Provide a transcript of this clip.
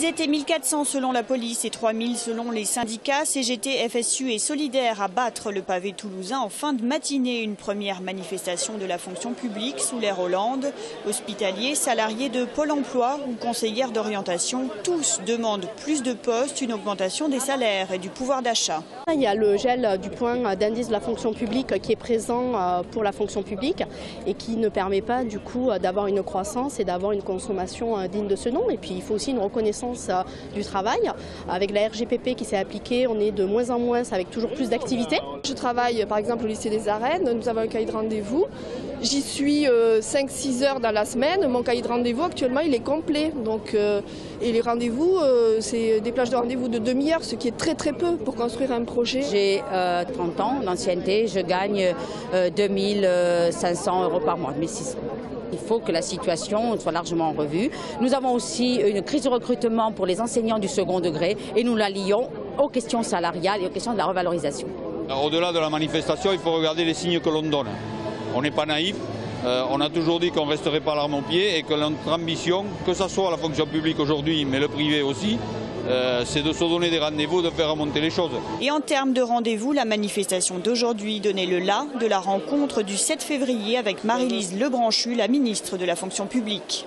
Ils étaient 1400 selon la police et 3000 selon les syndicats. CGT, FSU et Solidaires à battre le pavé toulousain en fin de matinée. Une première manifestation de la fonction publique sous l'ère Hollande. Hospitaliers, salariés de Pôle emploi ou conseillères d'orientation, tous demandent plus de postes, une augmentation des salaires et du pouvoir d'achat. Il y a le gel du point d'indice de la fonction publique qui est présent pour la fonction publique et qui ne permet pas du coup d'avoir une croissance et d'avoir une consommation digne de ce nom. Et puis il faut aussi une reconnaissance du travail. Avec la RGPP qui s'est appliquée, on est de moins en moins avec toujours plus d'activités. Je travaille par exemple au lycée des Arènes, nous avons un cahier de rendez-vous. J'y suis 5-6 heures dans la semaine. Mon cahier de rendez-vous actuellement il est complet. Donc, et les rendez-vous, c'est des plages de rendez-vous de demi-heure, ce qui est très très peu pour construire un projet. J'ai 30 ans d'ancienneté, je gagne 2500 € par mois, 1600. Il faut que la situation soit largement revue. Nous avons aussi une crise de recrutement pour les enseignants du second degré et nous la lions aux questions salariales et aux questions de la revalorisation. Au-delà de la manifestation, il faut regarder les signes que l'on donne. On n'est pas naïf, on a toujours dit qu'on ne resterait pas l'arme au pied et que notre ambition, que ce soit la fonction publique aujourd'hui, mais le privé aussi, c'est de se donner des rendez-vous, de faire remonter les choses. Et en termes de rendez-vous, la manifestation d'aujourd'hui donnait le là de la rencontre du 7 février avec Marie-Lise Lebranchu, la ministre de la fonction publique.